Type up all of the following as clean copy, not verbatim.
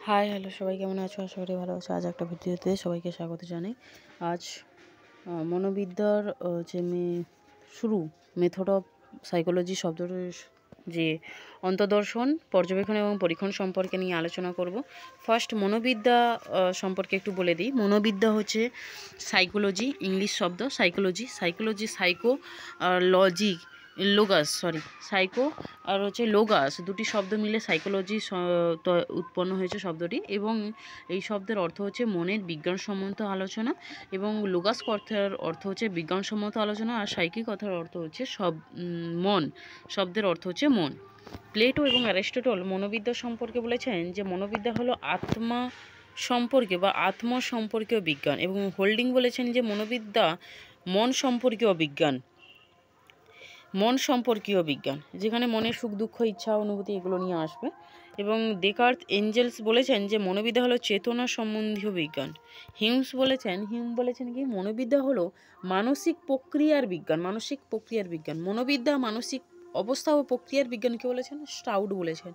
Hi hello সবাই কেমন আছো? আশা করি ভালো আছো। আজ একটা ভিডিওতে সবাইকে স্বাগত জানাই। আজ মনোবিদ্যার যে শুরু মেথড অফ সাইকোলজি শব্দটির যে অন্তদর্শন, পর্যবেক্ষণ এবং পরীক্ষণ সম্পর্কে নিয়ে আলোচনা করব। ফার্স্ট মনোবিদ্যা সম্পর্কে একটু বলে দিই। মনোবিদ্যা হচ্ছে সাইকোলজি, ইংলিশ শব্দ সাইকোলজি, সাইকো আর সাইকো আর হচ্ছে লোগাস দুটি শব্দ মিলে সাইকোলজি উৎপন্ন হয়েছে শব্দটি, এবং এই শব্দের অর্থ হচ্ছে মনের বিজ্ঞানসম্মত আলোচনা, এবং লোগাস কথার অর্থ হচ্ছে বিজ্ঞানসম্মত আলোচনা, আর সাইকি কথার অর্থ হচ্ছে মন। শব্দের অর্থ হচ্ছে মন। প্লেটো এবং অ্যারিস্টটল মনোবিদ্যা সম্পর্কে বলেছেন যে মনোবিদ্যা হলো আত্মা সম্পর্কে বা আত্ম সম্পর্কীয় বিজ্ঞান, এবং হোল্ডিং বলেছেন যে মনোবিদ্যা মন সম্পর্কীয় বিজ্ঞান। যেখানে মনের সুখ দুঃখ ইচ্ছা অনুভূতি এগুলো নিয়ে আসবে। এবং ডেকার্ত এঞ্জেলস বলেছেন যে মনোবিদ্যা হলো চেতনা সম্বন্ধীয় বিজ্ঞান। হিউম বলেছেন কি মনোবিদ্যা হলো মানসিক প্রক্রিয়ার বিজ্ঞান। মনোবিদ্যা মানসিক অবস্থা ও প্রক্রিয়ার বিজ্ঞানকে বলেছেন স্টাউড বলেছেন।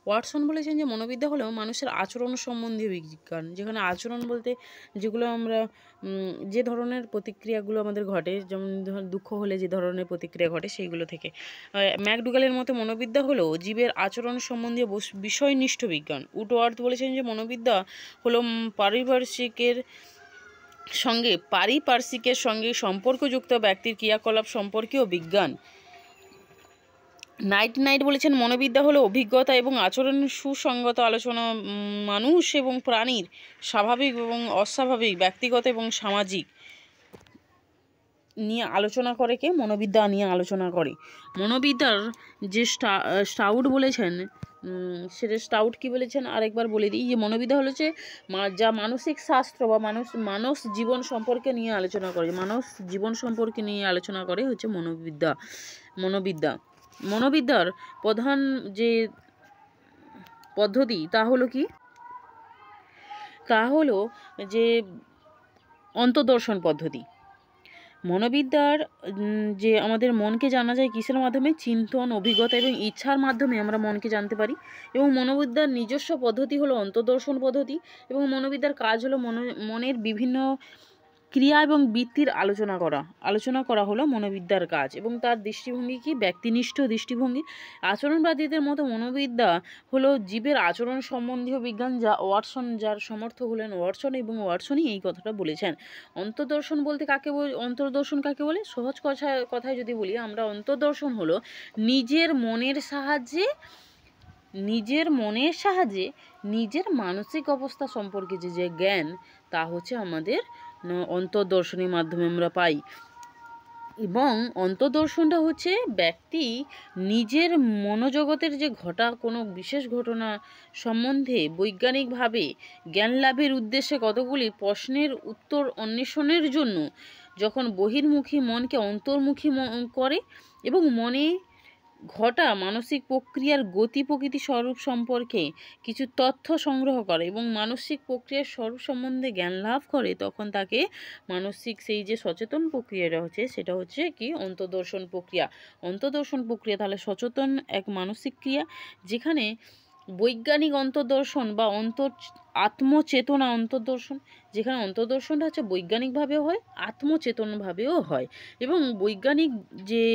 ওয়াটসন বলেছেন যে মনোবিদ্যা হলো মানুষের আচরণ সম্বন্ধীয় বিজ্ঞান, যেখানে আচরণ বলতে যেগুলো আমরা যে ধরনের প্রতিক্রিয়াগুলো আমাদের ঘটে, যেমন দুঃখ হলে যে ধরনের প্রতিক্রিয়া ঘটে সেইগুলো থেকে। ম্যাকডুগালের মতে মনোবিদ্যা হলো জীবের আচরণ সম্বন্ধীয় বিষয়নিষ্ঠ বিজ্ঞান। উডওয়ার্থ বলেছেন যে মনোবিদ্যা হলো পারিপার্শ্বিকের সঙ্গে সম্পর্কযুক্ত ব্যক্তির ক্রিয়াকলাপ সম্পর্কীয় বিজ্ঞান। নাইট বলেছেন মনোবিদ্যা হলো অভিজ্ঞতা এবং আচরণ সুসংগত আলোচনা, মানুষ এবং প্রাণীর স্বাভাবিক এবং অস্বাভাবিক, ব্যক্তিগত এবং সামাজিক নিয়ে আলোচনা করে। মনোবিদ্যা নিয়ে আলোচনা করে। মনোবিদ্যার যে স্টাউড বলেছেন, সেটা স্টাউড কি বলেছেন আরেকবার বলে দিই, যে মনোবিদ্যা হলো যে যা মানসিক শাস্ত্র বা মানস জীবন সম্পর্কে নিয়ে আলোচনা করে হচ্ছে মনোবিদ্যার প্রধান যে পদ্ধতি তা হলো যে অন্তদর্শন পদ্ধতি। মনোবিদ্যার যে আমাদের মনকে জানা যায় কিসের মাধ্যমে? চিন্তন, অভিজ্ঞতা এবং ইচ্ছার মাধ্যমে আমরা মনকে জানতে পারি। এবং মনোবিদ্যার নিজস্ব পদ্ধতি হলো অন্তদর্শন পদ্ধতি, এবং মনোবিদ্যার কাজ হলো মনের বিভিন্ন ক্রিয়া এবং বৃত্তির আলোচনা করা হলো মনোবিদ্যার কাজ। এবং তার দৃষ্টিভঙ্গি কি? ব্যক্তিনিষ্ঠ দৃষ্টিভঙ্গি। আচরণবাদীদের মতো মনোবিদ্যা হলো জীবের আচরণ সম্বন্ধীয় বিজ্ঞান, যার সমর্থক হলেন ওয়াটসন, এবং ওয়াটসনই এই কথাটা বলেছেন। অন্তর্দর্শন কাকে বলে? সহজ কথায় যদি বলি আমরা, অন্তর্দর্শন হলো নিজের মনের সাহায্যে নিজের মানসিক অবস্থা সম্পর্কে যে জ্ঞান, তা হচ্ছে আমাদের অন্তর্দর্শনের মাধ্যমে আমরা পাই। এবং অন্তর্দর্শনটা হচ্ছে ব্যক্তি নিজের মনোজগতের যে কোনো বিশেষ ঘটনা সম্বন্ধে বৈজ্ঞানিকভাবে জ্ঞান লাভের উদ্দেশ্যে কতগুলি প্রশ্নের উত্তর অন্বেষণের জন্য যখন বহির্মুখী মনকে অন্তর্মুখী করে, এবং মনে ঘটা মানসিক প্রক্রিয়ার গতি প্রকৃতি স্বরূপ সম্পর্কে কিছু তথ্য সংগ্রহ করে এবং মানসিক প্রক্রিয়ার স্বরূপ সম্বন্ধে জ্ঞান লাভ করে, তখন তাকে মানসিক সেই যে সচেতন প্রক্রিয়াটা হচ্ছে সেটা হচ্ছে কি? অন্তর্দর্শন প্রক্রিয়া। তাহলে সচেতন এক মানসিক ক্রিয়া, যেখানে বৈজ্ঞানিক অন্তর্দর্শন বা আত্মচেতনা অন্তর্দর্শন, যেখানে অন্তর্দর্শনটা হচ্ছে বৈজ্ঞানিকভাবেও হয়, আত্মচেতনভাবেও হয়। এবং বৈজ্ঞানিক যে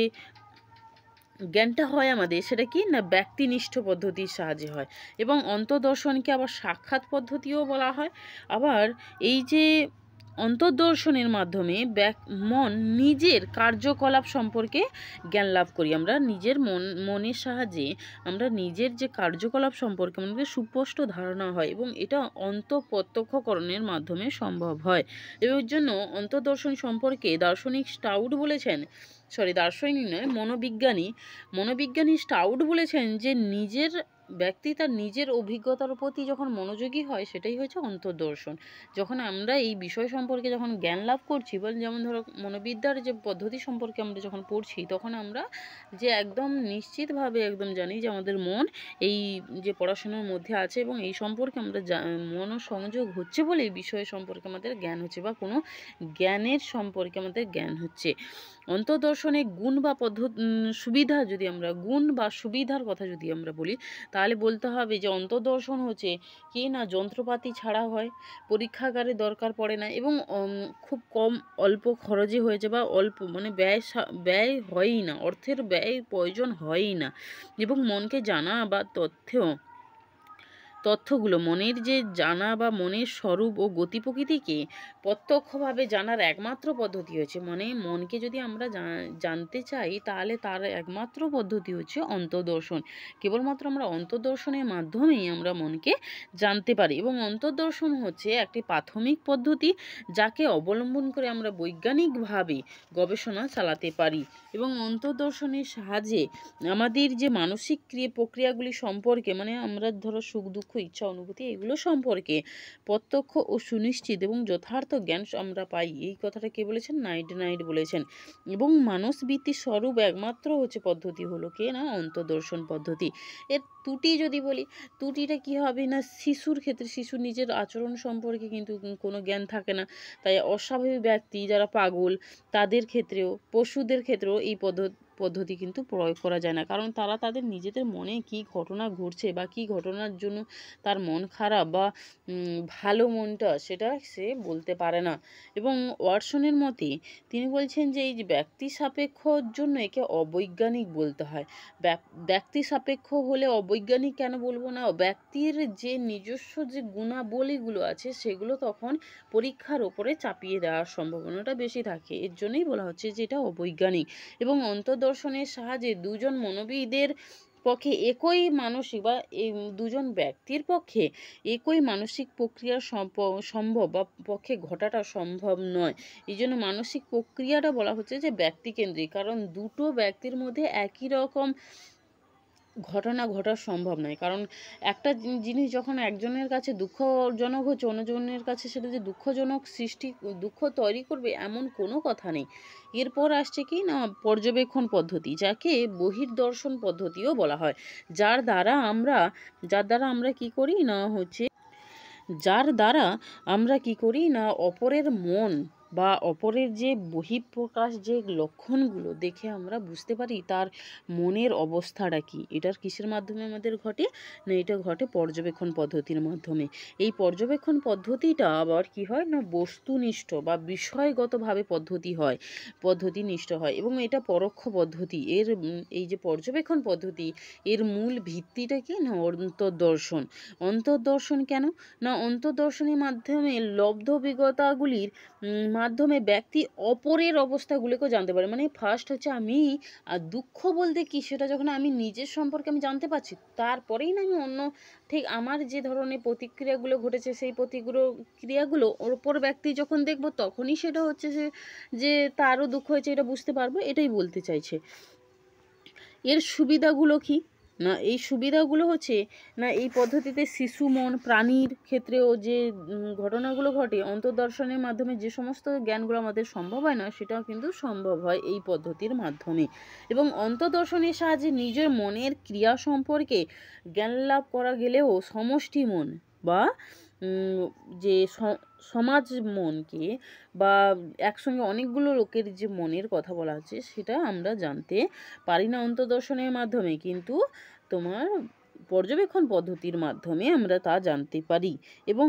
জ্ঞানটা হয় আমাদের, সেটা কি না ব্যক্তিনিষ্ঠ পদ্ধতির সাহায্যে হয়। এবং অন্তর্দর্শনকে আবার সাক্ষাৎ পদ্ধতিও বলা হয়। আবার এই যে অন্তর্দর্শনের মাধ্যমে মন নিজের কার্যকলাপ সম্পর্কে জ্ঞান লাভ করি। আমরা নিজের মনের সাহায্যে আমরা নিজের যে কার্যকলাপ সম্পর্কে আমাদের সুস্পষ্ট ধারণা হয়, এবং এটা প্রত্যক্ষকরণের মাধ্যমে সম্ভব হয়। এর জন্য অন্তর্দর্শন সম্পর্কে দার্শনিক স্টাউড বলেছেন যে ব্যক্তি তার নিজের অভিজ্ঞতার প্রতি যখন মনোযোগী হয়, সেটাই হচ্ছে অন্তর্দর্শন। যখন আমরা এই বিষয় সম্পর্কে যখন জ্ঞান লাভ করছি, যেমন ধরো মনোবিদ্যার যে পদ্ধতি সম্পর্কে আমরা যখন পড়ছি, তখন আমরা যে একদম নিশ্চিতভাবে একদম জানি যে আমাদের মন এই যে পড়াশোনার মধ্যে আছে, এবং এই সম্পর্কে আমরা মনোসংযোগ হচ্ছে বলে এই বিষয় সম্পর্কে আমাদের জ্ঞান হচ্ছে, বা কোনো জ্ঞানের সম্পর্কে আমাদের জ্ঞান হচ্ছে। অন্তর্দর্শনে গুণ বা সুবিধা যদি আমরা গুণ বা সুবিধার কথা যদি আমরা বলি, তাহলে বলতে হবে যে অন্তর্দর্শন হচ্ছে কি না যন্ত্রপাতি ছাড়া হয়, পরীক্ষাগারে দরকার পড়ে না এবং খুব কম অল্প খরচে হয়েছে বা অল্প মানে ব্যয় হয়ই না, অর্থের ব্যয় প্রয়োজন হয়ই না এবং মনকে জানা বা তথ্যগুলো মনের যে জানা বা মনের স্বরূপ ও গতি প্রকৃতিকে প্রত্যক্ষভাবে জানার একমাত্র পদ্ধতি হচ্ছে মানে মনকে যদি আমরা জানতে চাই তাহলে তার একমাত্র পদ্ধতি হচ্ছে অন্তর্দর্শন। কেবলমাত্র আমরা অন্তর্দর্শনের মাধ্যমেই আমরা মনকে জানতে পারি এবং অন্তর্দর্শন হচ্ছে একটি প্রাথমিক পদ্ধতি যাকে অবলম্বন করে আমরা বৈজ্ঞানিকভাবে গবেষণা চালাতে পারি এবং অন্তর্দর্শনের সাহায্যে আমাদের যে মানসিক প্রক্রিয়াগুলি সম্পর্কে মানে আমরা ধরো সুখ দুঃখ ইচ্ছা অনুভূতি এগুলো সম্পর্কে প্রত্যক্ষ ও সুনিশ্চিত এবং যথার্থ জ্ঞান আমরা পাই। এই কথাটা কে বলেছেন? নাইট বলেছেন। এবং মানসবৃত্তির স্বরূপ একমাত্র হচ্ছে পদ্ধতি হলো কে না অন্তর্দর্শন পদ্ধতি। এর ত্রুটি যদি বলি, ত্রুটিটা কি হবে না শিশুর ক্ষেত্রে শিশুর নিজের আচরণ সম্পর্কে কিন্তু কোনো জ্ঞান থাকে না, তাই অস্বাভাবিক ব্যক্তি যারা পাগল তাদের ক্ষেত্রেও পশুদের ক্ষেত্রেও এই পদ্ধতি কিন্তু প্রয়োগ করা যায় না, কারণ তারা তাদের নিজেদের মনে কি ঘটনা ঘটছে বা কি ঘটনার জন্য তার মন খারাপ বা ভালো মনটা সেটা সে বলতে পারে না। এবং ওয়াটসনের মতে তিনি বলছেন যে এই যে ব্যক্তি সাপেক্ষর জন্য একে অবৈজ্ঞানিক বলতে হয়। ব্যক্তি সাপেক্ষ হলে অবৈজ্ঞানিক কেন বলবো না, ব্যক্তির যে নিজস্ব যে গুণাবলীগুলো আছে সেগুলো তখন পরীক্ষার ওপরে চাপিয়ে দেওয়ার সম্ভাবনাটা বেশি থাকে, এর জন্যই বলা হচ্ছে যে এটা অবৈজ্ঞানিক। এবং অন্তর্দর্শনের সাহায্যে দুজন মনোবিদের পক্ষে একই মানসিক বা এই দুজন ব্যক্তির পক্ষে একই মানসিক প্রক্রিয়া সম্ভব বা পক্ষে ঘটাটা সম্ভব নয়। এই জন্য মানসিক প্রক্রিয়াটা বলা হচ্ছে যে ব্যক্তিকেন্দ্রিক, কারণ দুটো ব্যক্তির মধ্যে একই রকম ঘটনা ঘটা সম্ভব নয়। কারণ একটা জিনিস যখন একজনের কাছে দুঃখজনক হচ্ছে অন্যজনের কাছে সেটা যে দুঃখ তৈরি করবে এমন কোনো কথা নেই। এরপর আসছে কি না পর্যবেক্ষণ পদ্ধতি, যাকে বহির্দর্শন পদ্ধতিও বলা হয়, যার দ্বারা আমরা কি করি না অপরের মন বা অপরের যে বহিঃপ্রকাশ যে লক্ষণগুলো দেখে আমরা বুঝতে পারি তার মনের অবস্থাটা কি। এটার কিসের মাধ্যমে আমাদের ঘটে না এটা ঘটে পর্যবেক্ষণ পদ্ধতির মাধ্যমে। এই পর্যবেক্ষণ পদ্ধতিটা আবার কি হয় না বস্তুনিষ্ঠ বা বিষয়গতভাবে পদ্ধতিনিষ্ঠ হয় এবং এটা পরোক্ষ পদ্ধতি। এই যে পর্যবেক্ষণ পদ্ধতি এর মূল ভিত্তিটা কি না অন্তর্দর্শন কেন না অন্তর্দর্শনের মাধ্যমে লব্ধ অভিজ্ঞতাগুলির মাধ্যমে ব্যক্তি অপরের অবস্থাগুলোকেও জানতে পারে। মানে ফার্স্ট হচ্ছে আমি দুঃখ বলতে কি সেটা যখন আমি নিজের সম্পর্কে আমি জানতে পারছি তারপরেই না আমি অন্য ঠিক আমার যে ধরনের প্রতিক্রিয়াগুলো ঘটেছে সেই প্রতিক্রিয়াগুলো অপর ব্যক্তি যখন দেখব তখনই সেটা হচ্ছে যে তারও দুঃখ হয়েছে এটা বুঝতে পারবো, এটাই বলতে চাইছে। এর সুবিধাগুলো কি না এই সুবিধাগুলো হচ্ছে না এই পদ্ধতিতে শিশু মন প্রাণীর ক্ষেত্রেও যে ঘটনাগুলো ঘটে অন্তর্দর্শনের মাধ্যমে যে সমস্ত জ্ঞানগুলো আমাদের সম্ভব হয় না সেটাও কিন্তু সম্ভব হয় এই পদ্ধতির মাধ্যমে। এবং অন্তর্দর্শনের সাহায্যে নিজের মনের ক্রিয়া সম্পর্কে জ্ঞান লাভ করা গেলেও সমষ্টি মন বা যে সমাজ মনকে বা একসঙ্গে অনেকগুলো লোকের যে মনের কথা বলা হচ্ছে সেটা আমরা জানতে পারি না অন্তর্দর্শনের মাধ্যমে, কিন্তু তোমার পর্যবেক্ষণ পদ্ধতির মাধ্যমে আমরা তা জানতে পারি। এবং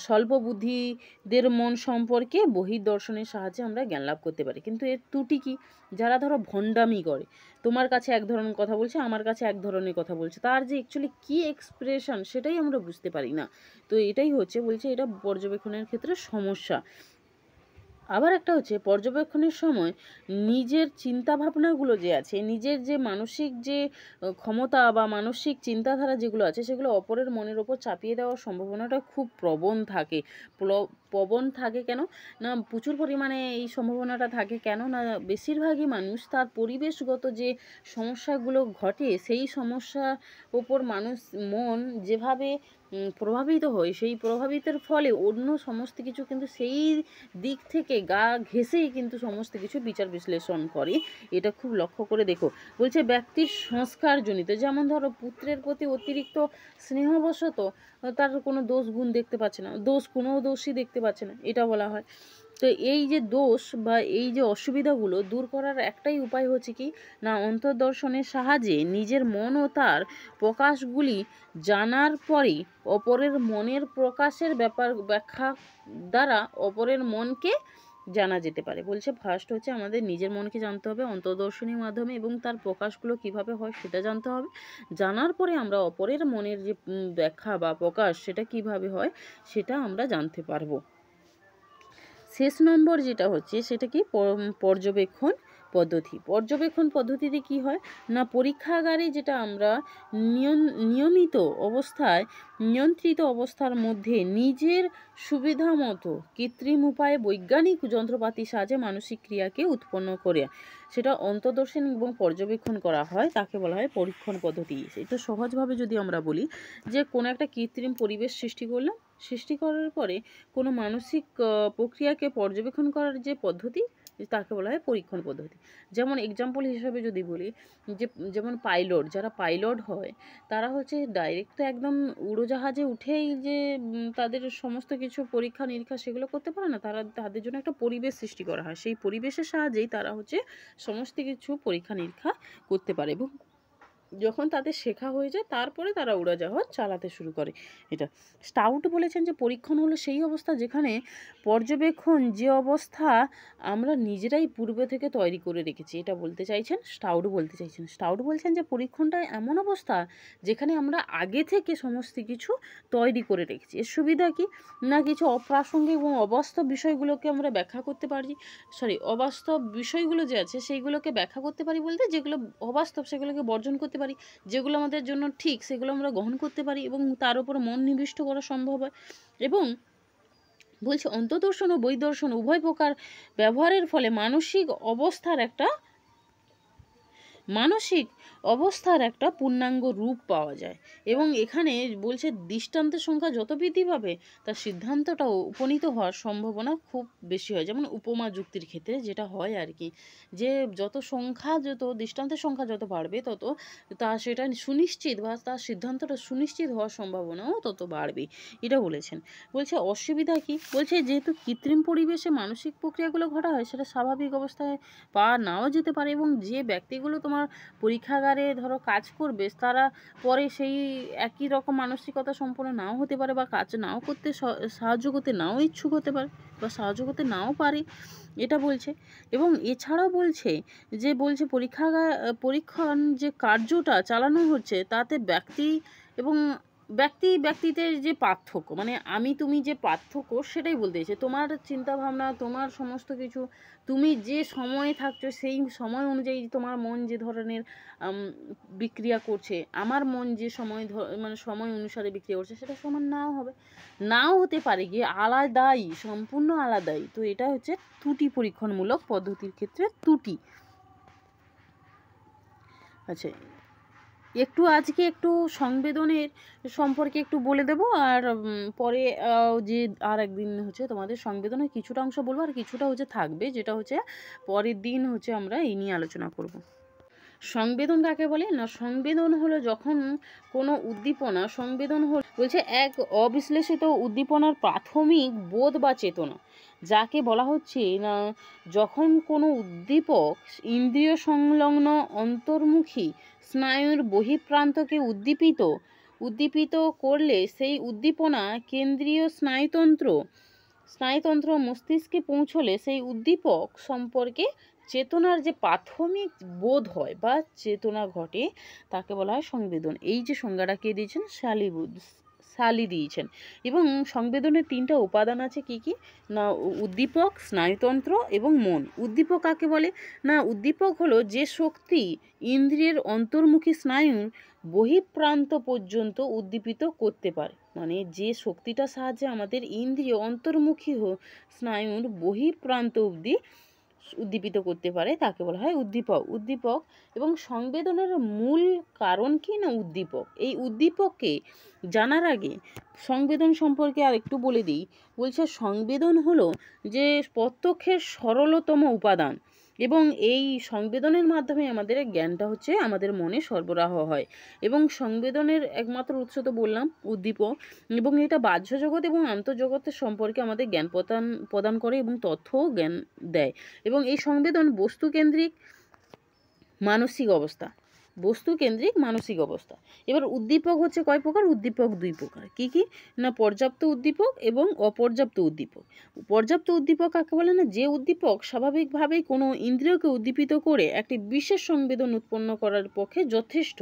স্বল্প বুদ্ধিদের মন সম্পর্কে বহির্দর্শনের সাহায্যে আমরা জ্ঞান লাভ করতে পারি। কিন্তু এর ত্রুটি কি, যারা ধরো ভণ্ডামি করে তোমার কাছে এক ধরনের কথা বলছে আমার কাছে এক ধরনের কথা বলছে, তার যে অ্যাকচুয়ালি কী এক্সপ্রেশন সেটাই আমরা বুঝতে পারি না। তো এটাই বলছে এটা পর্যবেক্ষণের ক্ষেত্রে সমস্যা। আবার একটা হচ্ছে পর্যবেক্ষণের সময় নিজের চিন্তাভাবনাগুলো যে আছে নিজের যে মানসিক যে ক্ষমতা বা মানসিক চিন্তাধারা যেগুলো আছে সেগুলো অপরের মনের ওপর চাপিয়ে দেওয়ার সম্ভাবনাটা খুব প্রবণ থাকে কেন না প্রচুর পরিমাণে এই সম্ভাবনাটা থাকে কেন না বেশিরভাগই মানুষ তার পরিবেশগত যে সমস্যাগুলো ঘটে সেই সমস্যার ওপর মন যেভাবে প্রভাবিত হয় সেই প্রভাবিতের ফলে অন্য সমস্ত কিছু কিন্তু সেই দিক থেকে গা ঘেঁষেই কিন্তু সমস্ত কিছু বিচার বিশ্লেষণ করে। এটা খুব লক্ষ্য করে দেখো। বলছে ব্যক্তির সংস্কারজনিত, যেমন ধরো পুত্রের প্রতি অতিরিক্ত স্নেহবশত তার কোনো দোষ গুণ দেখতে পাচ্ছে না, কোনো দোষই দেখতে পাচ্ছে না, এটা বলা হয়। তো এই যে দোষ বা এই যে অসুবিধাগুলো দূর করার একটাই উপায় হচ্ছে কি না, অন্তর্দর্শনের সাহায্যে নিজের মন ও তার প্রকাশগুলি জানার পরই অপরের মনের প্রকাশের ব্যাখ্যা দ্বারা অপরের মনকে জানা যেতে পারে। বলছে ফার্স্ট হচ্ছে আমাদের নিজের মনকে জানতে হবে অন্তর্দর্শনীর মাধ্যমে, এবং তার প্রকাশগুলো কিভাবে হয় সেটা জানতে হবে। জানার পরে আমরা অপরের মনের যে ব্যাখ্যা বা প্রকাশ সেটা কিভাবে হয় সেটা আমরা জানতে পারবো। শেষ নম্বর যেটা হচ্ছে সেটা কি, পর্যবেক্ষণ পদ্ধতি। পর্যবেক্ষণ পদ্ধতিতে কি হয় না, পরীক্ষাগারে যেটা আমরা নিয়মিত অবস্থায় নিয়ন্ত্রিত অবস্থার মধ্যে নিজের সুবিধা মতো কৃত্রিম উপায়ে বৈজ্ঞানিক যন্ত্রপাতির সাহায্যে মানসিক ক্রিয়াকে উৎপন্ন করে সেটা অন্তর্দর্শন এবং পর্যবেক্ষণ করা হয়, তাকে বলা হয় পরীক্ষণ পদ্ধতি। এটা সহজভাবে যদি আমরা বলি যে কোনো একটা কৃত্রিম পরিবেশ সৃষ্টি করলাম, সৃষ্টি করার পরে কোনো মানসিক প্রক্রিয়াকে পর্যবেক্ষণ করার যে পদ্ধতি তাকে বলা হয় পরীক্ষণ পদ্ধতি। যেমন এক্সাম্পল হিসাবে যদি বলি যে যেমন পাইলট, যারা পাইলট হয় তারা হচ্ছে ডাইরেক্ট তো একদম উড়োজাহাজে উঠেই যে তাদের সমস্ত কিছু পরীক্ষা নিরীক্ষা সেগুলো করতে পারে না, তাদের জন্য একটা পরিবেশ সৃষ্টি করা হয়, সেই পরিবেশের সাহায্যেই তারা হচ্ছে সমস্ত কিছু পরীক্ষা নিরীক্ষা করতে পারে, এবং যখন তাদের শেখা হয়ে যায় তারপরে তারা উড়োজাহাজ চালাতে শুরু করে। এটা স্টাউট বলেছেন যে পরীক্ষণ হলো সেই অবস্থা যেখানে পর্যবেক্ষণ যে অবস্থা আমরা নিজেরাই পূর্বে থেকে তৈরি করে রেখেছি, এটা বলতে চাইছেন স্টাউট বলতে চাইছেন। স্টাউট বলছেন যে পরীক্ষণটা এমন অবস্থা যেখানে আমরা আগে থেকে সমস্ত কিছু তৈরি করে রেখেছি। এর সুবিধা কি না, কিছু অপ্রাসঙ্গিক এবং অবাস্তব বিষয়গুলোকে আমরা ব্যাখ্যা করতে পারি, অবাস্তব বিষয়গুলো যে আছে সেইগুলোকে ব্যাখ্যা করতে পারি, বলতে যেগুলো অবাস্তব সেগুলোকে বর্জন করতে পারি, যেগুলো আমাদের জন্য ঠিক সেগুলো আমরা গ্রহণ করতে পারি এবং তার উপর মন নিবিষ্ট করা সম্ভব হয়। এবং বলছে অন্তর্দর্শন ও বহির্দর্শন উভয় প্রকার ব্যবহারের ফলে মানসিক অবস্থার একটা পূর্ণাঙ্গ রূপ পাওয়া যায়, এবং এখানে বলছে দৃষ্টান্তের সংখ্যা যত বৃদ্ধি পাবে তার সিদ্ধান্তটাও উপনীত হওয়ার সম্ভাবনা খুব বেশি হয়। যেমন উপমা যুক্তির ক্ষেত্রে যেটা হয় আর কি, যে দৃষ্টান্তের সংখ্যা যত বাড়বে তত সেটা সুনিশ্চিত বা তার সিদ্ধান্তটা সুনিশ্চিত হওয়ার সম্ভাবনাও তত বাড়বে, এটা বলেছেন। বলছে অসুবিধা কি, বলছে যেহেতু কৃত্রিম পরিবেশে মানসিক প্রক্রিয়াগুলো ঘটা হয় সেটা স্বাভাবিক অবস্থায় পাওয়া নাও যেতে পারে, এবং যে ব্যক্তিগুলো তোমার পরীক্ষাগারে ধরো কাজ করবে তারা পরে সেই একই রকম মানসিকতা সম্পন্ন নাও হতে পারে, বা কাজ নাও করতে সাহায্য করতে নাও ইচ্ছুক হতে পারে, বা সাহায্য করতে নাও পারে, এটা বলছে। এবং এছাড়াও বলছে পরীক্ষণ যে কার্যটা চালানো হচ্ছে তাতে ব্যক্তিদের যে পার্থক্য, মানে আমি তুমি যে পার্থক্য সেটাই বলতে চাইছে। তোমার চিন্তাভাবনা, তোমার সমস্ত কিছু, তুমি যে সময়ে থাকছো সেই সময় অনুযায়ী তোমার মন যে ধরনের বিক্রিয়া করছে, আমার মন যে সময় অনুসারে বিক্রিয়া করছে সেটা সমান নাও হতে পারে, গিয়ে আলাদাই, সম্পূর্ণ আলাদাই। তো এটা হচ্ছে ত্রুটি পরীক্ষণমূলক পদ্ধতির ক্ষেত্রে ত্রুটি। আচ্ছা, আজকে একটু সংবেদনের সম্পর্কে একটু বলে দেবো, আর পরে যে আর একদিন হচ্ছে তোমাদের সংবেদনের কিছুটা অংশ বলবো, আর কিছুটা হচ্ছে থাকবে, যেটা হচ্ছে পরের দিন হচ্ছে আমরা এই নিয়ে আলোচনা করব। সংবেদন কাকে বলে না, সংবেদন হলো যখন কোনো উদ্দীপনা, বলছে এক অবিশ্লেষিত উদ্দীপনার প্রাথমিক বোধ বা চেতনা, যাকে বলা হচ্ছে না যখন কোনো উদ্দীপক ইন্দ্রিয় সংলগ্ন অন্তর্মুখী স্নায়ুর বহিঃপ্রান্তকে উদ্দীপিত করলে সেই উদ্দীপনা কেন্দ্রীয় স্নায়ুতন্ত্র মস্তিষ্কে পৌঁছলে সেই উদ্দীপক সম্পর্কে চেতনার যে প্রাথমিক বোধ হয় বা চেতনা ঘটে তাকে বলা হয় সংবেদন। এই যে সংজ্ঞাটা কে দিয়েছেন, সালি দিয়েছেন। এবং সংবেদনের 3টা উপাদান আছে, কি কি না, উদ্দীপক, স্নায়ুতন্ত্র এবং মন। উদ্দীপক কাকে বলে না, উদ্দীপক হলো যে শক্তি ইন্দ্রিয়ের অন্তর্মুখী স্নায়ুর বহিঃপ্রান্ত পর্যন্ত উদ্দীপিত করতে পারে, মানে যে শক্তিটার সাহায্যে আমাদের ইন্দ্রিয় অন্তর্মুখী স্নায়ুর বহিঃপ্রান্ত অবধি উদ্দীপিত করতে পারে তাকে বলা হয় উদ্দীপক। এবং সংবেদনের মূল কারণ কি না উদ্দীপক। এই উদ্দীপককে জানার আগে সংবেদন সম্পর্কে আর একটু বলে দিই। বলছে সংবেদন হলো যে প্রত্যক্ষের সরলতম উপাদান, এবং এই সংবেদনের মাধ্যমে আমাদের জ্ঞানটা হচ্ছে আমাদের মনে সরবরাহ হয়। এবং সংবেদনের একমাত্র উৎস তো বললাম উদ্দীপক, এবং এটা বাহ্য জগৎ এবং আন্তঃজগতের সম্পর্কে আমাদের জ্ঞান প্রদান করে এবং তথ্যও জ্ঞান দেয়। এবং এই সংবেদন বস্তুকেন্দ্রিক মানসিক অবস্থা, বস্তুকেন্দ্রিক মানসিক অবস্থা। এবার উদ্দীপক হচ্ছে কয় প্রকার? উদ্দীপক দুই প্রকার। কি কি না পর্যাপ্ত উদ্দীপক এবং অপর্যাপ্ত উদ্দীপক। পর্যাপ্ত উদ্দীপক কাকে বলে? না যে উদ্দীপক স্বাভাবিকভাবেই কোনো ইন্দ্রিয়কে উদ্দীপিত করে একটি বিশেষ সংবেদন উৎপন্ন করার পক্ষে যথেষ্ট।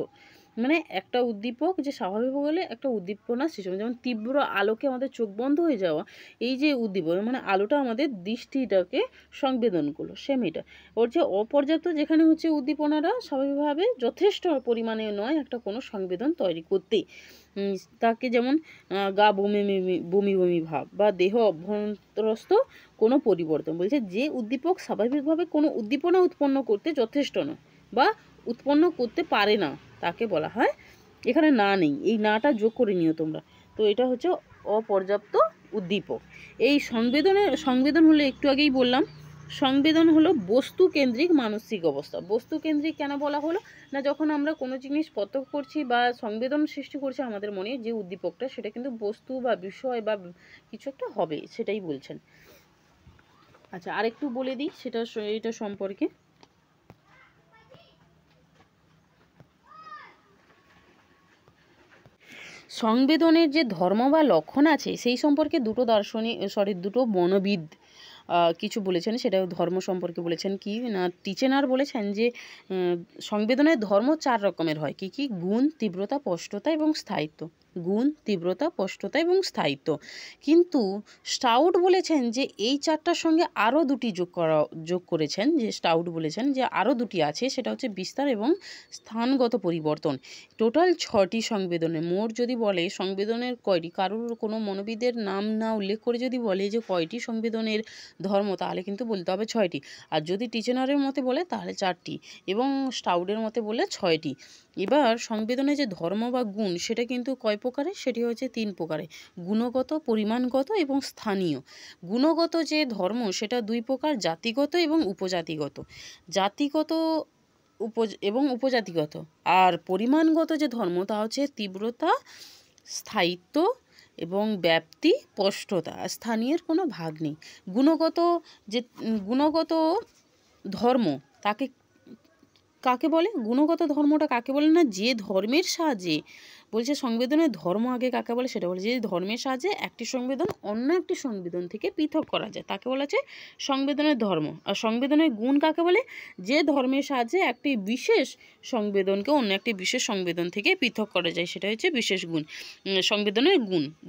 মানে একটা উদ্দীপক যে স্বাভাবিক হলে একটা উদ্দীপনা সৃষ্টি হবে, যেমন তীব্র আলোকে আমাদের চোখ বন্ধ হয়ে যাওয়া, এই যে উদ্দীপক মানে আলোটা আমাদের দৃষ্টিটাকে সংবেদন করলো, সেম এটা। ওর যে অপর্যাপ্ত, যেখানে হচ্ছে উদ্দীপনাটা স্বাভাবিকভাবে যথেষ্ট পরিমাণে নয় একটা কোনো সংবেদন তৈরি করতে। তাকে যেমন গা বমি বমি বমি ভাব বা দেহ অভ্যন্তরস্থ কোনো পরিবর্তন। বলছে যে উদ্দীপক স্বাভাবিকভাবে কোনো উদ্দীপনা উৎপন্ন করতে যথেষ্ট নয় বা উৎপন্ন করতে পারে না, তাকে বলা হয়, এখানে না নেই, এই নাটা যোগ করে নিও তোমরা, তো এটা হচ্ছে অপর্যাপ্ত উদ্দীপক। এই সংবেদন হলো একটু আগেই বললাম, সংবেদন হলো বস্তু কেন্দ্রিক মানসিক অবস্থা। বস্তু কেন্দ্রিক কেন বলা হলো? না যখন আমরা কোনো জিনিস প্রত্যক্ষ করছি বা সংবেদন সৃষ্টি করছি আমাদের মনে, যে উদ্দীপকটা সেটা কিন্তু বস্তু বা বিষয় বা কিছু একটা হবে, সেটাই বলছেন। আচ্ছা আরেকটু বলে দিই এটা সম্পর্কে। সংবেদনের যে ধর্ম বা লক্ষণ আছে সেই সম্পর্কে দুটো মনোবিদ কিছু বলেছেন, সেটা ধর্ম সম্পর্কে বলেছেন। কি না টিচেনার বলেছেন যে সংবেদনের ধর্ম 4 রকমের হয়। কি কি? গুণ, তীব্রতা, স্পষ্টতা এবং স্থায়িত্ব। গুণ, তীব্রতা, স্পষ্টতা এবং স্থায়িত্ব। কিন্তু স্টাউট বলেছেন যে এই 4টার সঙ্গে আরও দুটি যোগ করেছেন, যে স্টাউট বলেছেন যে আরও দুটি আছে, সেটা হচ্ছে বিস্তার এবং স্থানগত পরিবর্তন। টোটাল 6টি সংবেদনে, মোট যদি বলে সংবেদনের কয়টি, কারোর কোনো মনোবিদের নাম না উল্লেখ করে যদি বলে যে কয়টি সংবেদনের ধর্ম, তাহলে কিন্তু বলতে হবে 6টি। আর যদি টিচেনারের মতে বলে তাহলে 4টি এবং স্টাউডের মতে বলে 6টি। এবার সংবেদনের যে ধর্ম বা গুণ সেটা কিন্তু কয় প্রকারে? সেটি হচ্ছে 3 প্রকারে: গুণগত, পরিমাণগত এবং স্থানীয়। গুণগত যে ধর্ম সেটা 2 প্রকার: জাতিগত এবং উপজাতিগত। জাতিগত এবং উপজাতিগত। আর পরিমাণগত যে ধর্ম তা হচ্ছে তীব্রতা, স্থায়িত্ব এবং ব্যাপ্তি, স্পষ্টতা। স্থানীয়ের কোনো ভাগ নেই। গুণগত ধর্ম কাকে বলে? গুণগত ধর্মটা কাকে বলে? না যে ধর্মের সাহায্যে, বলছে সংবেদনের ধর্ম আগে কাকে বলে সেটা বলে, যে ধর্মের সাহায্যে একটি সংবেদন অন্য একটি সংবেদন থেকে পৃথক করা যায়, তাকে বলা হচ্ছে সংবেদনের ধর্ম। আর সংবেদনের গুণ কাকে বলে? যে ধর্মের সাহায্যে একটি বিশেষ সংবেদনকে অন্য একটি বিশেষ সংবেদন থেকে পৃথক করা যায়, সেটা হচ্ছে বিশেষ গুণ। সংবেদনের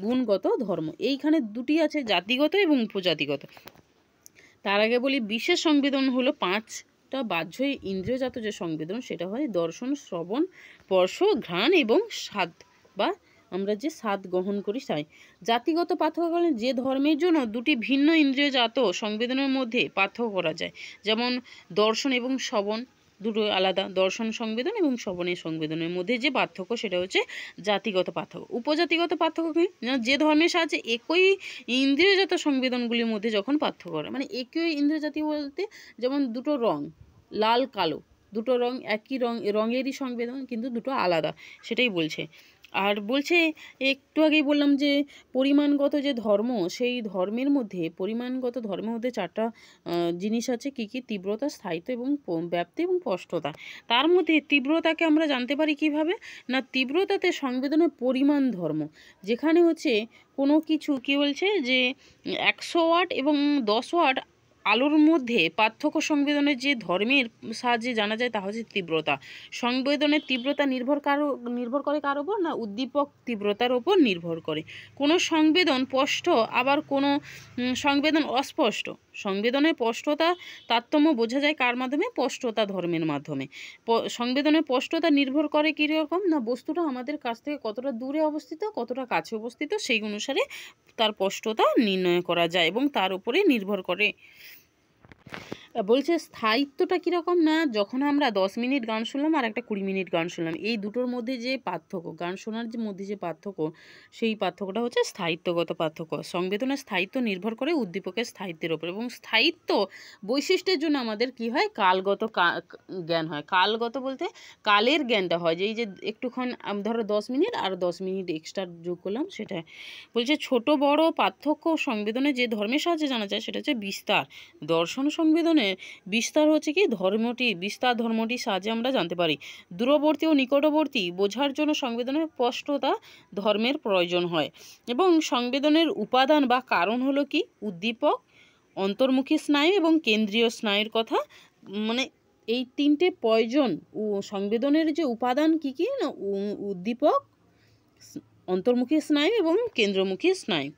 গুণগত ধর্ম এইখানে দুটি আছে, জাতিগত এবং উপজাতিগত। তার আগে বলি বিশেষ সংবেদন হলো 5টা বাহ্য ইন্দ্রিয়জাত যে সংবেদন, সেটা হয় দর্শন, শ্রবণ, স্পর্শ, ঘ্রাণ এবং স্বাদ, বা আমরা যে স্বাদ গ্রহণ করি তাই। জাতিগত পার্থক্য বলেন যে ধর্মের জন্য দুটি ভিন্ন ইন্দ্রিয়জাত সংবেদনের মধ্যে পার্থক্য করা যায়, যেমন দর্শন এবং শ্রবণ দুটো আলাদা। দর্শন সংবেদন এবং শ্রবণের সংবেদনের মধ্যে যে পার্থক্য সেটা হচ্ছে জাতিগত পার্থক্য। উপজাতিগত পার্থক্য কি? যে ধর্মের সাহায্যে একই ইন্দ্রিয়জাত সংবেদনগুলির মধ্যে যখন পার্থক্য করে, মানে একই ইন্দ্রিয়জাতি বলতে যেমন দুটো রং, লাল কালো, দুটো রং একই রঙেরই সংবেদন কিন্তু দুটো আলাদা, সেটাই বলছে। আর বলছে একটু আগেই বললাম যে পরিমাণগত যে ধর্ম, সেই পরিমাণগত ধর্মের মধ্যে 4টা জিনিস আছে। কি কি? তীব্রতা, স্থায়িত্ব এবং ব্যাপ্তি এবং স্পষ্টতা। তার মধ্যে তীব্রতাকে আমরা জানতে পারি কিভাবে? না তীব্রতাতে সংবেদনের পরিমাণ ধর্ম, যেখানে হচ্ছে কোনো কিছু কি বলছে যে 100 ওয়াট এবং 10 ওয়াট আলোর মধ্যে পার্থক্য সংবেদনের যে ধর্মের সাহায্যে জানা যায় তা হচ্ছে তীব্রতা। সংবেদনের তীব্রতা নির্ভর করে কার ওপর? না উদ্দীপক তীব্রতার ওপর নির্ভর করে। কোনো সংবেদন স্পষ্ট আবার কোনো সংবেদন অস্পষ্ট। সংবেদনের স্পষ্টতা তারতম্য বোঝা যায় কার মাধ্যমে? স্পষ্টতা ধর্মের মাধ্যমে। সংবেদনের স্পষ্টতা নির্ভর করে কীরকম? না বস্তুটা আমাদের কাছ থেকে কতটা দূরে অবস্থিত, কতটা কাছে অবস্থিত, সেই অনুসারে তার স্পষ্টতা নির্ণয় করা যায় এবং তার উপরে নির্ভর করে। বলছে স্থায়িত্বটা কীরকম, না যখন আমরা 10 মিনিট গান শুনলাম আর একটা 20 মিনিট গান শুনলাম, এই দুটোর মধ্যে যে পার্থক্য, গান শোনার যে মধ্যে যে পার্থক্য, সেই পার্থক্যটা হচ্ছে স্থায়িত্বগত পার্থক্য। সংবেদনের স্থায়িত্ব নির্ভর করে উদ্দীপকের স্থায়িত্বের ওপর, এবং স্থায়িত্ব বৈশিষ্ট্যের জন্য আমাদের কি হয়, কালগত জ্ঞান হয়। কালগত বলতে কালের জ্ঞানটা হয়, যে এই যে একটুক্ষণ ধরো 10 মিনিট আর 10 মিনিট এক্সট্রা যোগ করলাম, সেটা বলছে। ছোট বড় পার্থক্য সংবেদনে যে ধর্মের সাহায্যে জানা যায় সেটা হচ্ছে বিস্তার। দর্শন সংবেদনের বিস্তার হচ্ছে কি, বিস্তার ধর্মটির সাহায্যে আমরা জানতে পারি। দূরবর্তী ও নিকটবর্তী বোঝার জন্য সংবেদনের স্পষ্টতা ধর্মের প্রয়োজন হয়। এবং সংবেদনের উপাদান বা কারণ হলো কি, উদ্দীপক, অন্তর্মুখী স্নায়ু এবং কেন্দ্রীয় স্নায়ুর কথা, মানে এই তিনটে প্রয়োজন। সংবেদনের যে উপাদান কি কি, না উদ্দীপক, অন্তর্মুখী স্নায়ু এবং কেন্দ্রমুখী স্নায়ু।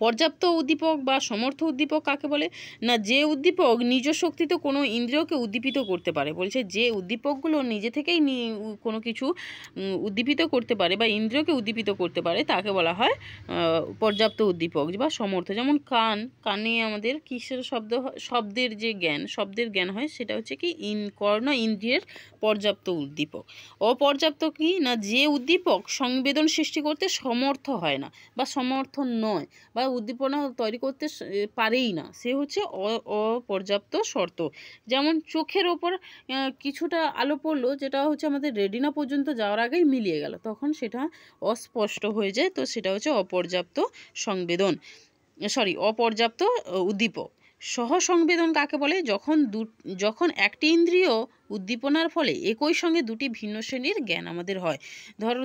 পর্যাপ্ত উদ্দীপক বা সমর্থ উদ্দীপক কাকে বলে, না যে উদ্দীপক নিজ শক্তিতে কোনো ইন্দ্রিয়কে উদ্দীপিত করতে পারে। বলছে যে উদ্দীপকগুলো নিজে থেকেই কোনো কিছু উদ্দীপিত করতে পারে বা ইন্দ্রিয়কে উদ্দীপিত করতে পারে, তাকে বলা হয় পর্যাপ্ত উদ্দীপক বা সমর্থ। যেমন কানে আমাদের কিসের শব্দের যে জ্ঞান, শব্দের জ্ঞান হয়, সেটা হচ্ছে কি কর্ণ ইন্দ্রিয়ের পর্যাপ্ত উদ্দীপক। অপর্যাপ্ত কি, না যে উদ্দীপক সংবেদন সৃষ্টি করতে সমর্থ হয় না বা সমর্থ নয় বা উদ্দীপনা তৈরি করতে পারেই না, সে হচ্ছে অপর্যাপ্ত শর্ত। যেমন চোখের ওপর কিছুটা আলো পড়লো, যেটা হচ্ছে আমাদের রেটিনা পর্যন্ত যাওয়ার আগেই মিলিয়ে গেল, তখন সেটা অস্পষ্ট হয়ে যায়, তো সেটা হচ্ছে অপর্যাপ্ত অপর্যাপ্ত উদ্দীপক। সহসংবেদন কাকে বলে, যখন একটি ইন্দ্রিয় উদ্দীপনার ফলে একই সঙ্গে দুটি ভিন্ন শ্রেণীর জ্ঞান আমাদের হয়। ধরো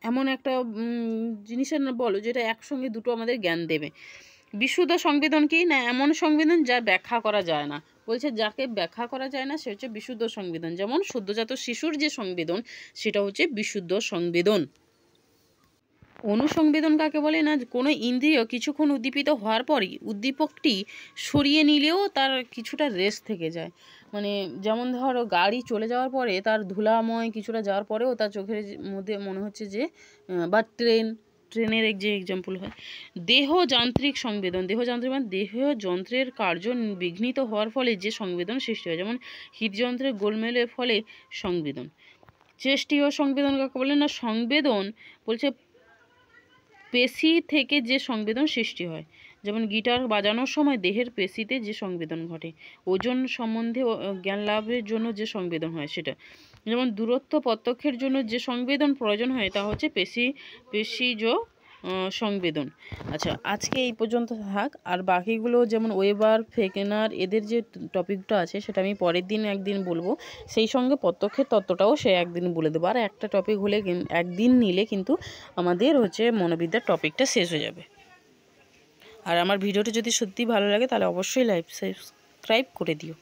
এমন একটা জিনিসের বলো যেটা একসঙ্গে দুটো আমাদের জ্ঞান দেবে। বিশুদ্ধ সংবেদন কি, না এমন সংবেদন যা ব্যাখ্যা করা যায় না। বলছে যাকে ব্যাখ্যা করা যায় না সে হচ্ছে বিশুদ্ধ সংবেদন। যেমন সদ্যজাত শিশুর যে সংবেদন, সেটা হচ্ছে বিশুদ্ধ সংবেদন। অনুসংবেদন কাকে বলে, না কোনো ইন্দ্রিয় কিছুক্ষণ উদ্দীপিত হওয়ার পরই উদ্দীপকটি সরিয়ে নিলেও তার কিছুটা রেস্ট থেকে যায়। মানে যেমন ধরো গাড়ি চলে যাওয়ার পরে, তার ধুলাময় কিছুটা যাওয়ার পরেও তার চোখের মধ্যে মনে হচ্ছে যে, বা ট্রেনের যে এক্সাম্পল হয়। দেহযান্ত্রিক সংবেদন, মানে দেহ যন্ত্রের কার্য বিঘ্নিত হওয়ার ফলে যে সংবেদন সৃষ্টি হয়, যেমন হৃদযন্ত্রের গোলমেলের ফলে সংবেদন। চেষ্টীয় সংবেদন কাকে বলে, না সংবেদন বলছে পেশি থেকে যে সংবেদন সৃষ্টি হয়, যেমন গিটার বাজানোর সময় দেহের পেশিতে যে সংবেদন ঘটে। ওজন সম্বন্ধে জ্ঞান লাভের জন্য যে সংবেদন হয় সেটা। যেমন দূরত্ব প্রত্যক্ষের জন্য যে সংবেদন প্রয়োজন হয়, তা হচ্ছে পেশিজ সংবেদন। আচ্ছা, আজকে এই পর্যন্ত থাক। আর বাকিগুলো যেমন ওয়েবার, ফেকেনার, এদের যে টপিকটা আছে সেটা আমি পরের দিন একদিন বলবো। সেই সঙ্গে প্রত্যক্ষের তত্ত্বটাও সে একদিন বলে দেবো। আর একটা টপিক হলে একদিন নিলে কিন্তু আমাদের হচ্ছে মনোবিদ্যার টপিকটা শেষ হয়ে যাবে। আর আমার ভিডিওটি যদি সত্যি ভালো লাগে তাহলে অবশ্যই সাবস্ক্রাইব করে দিও।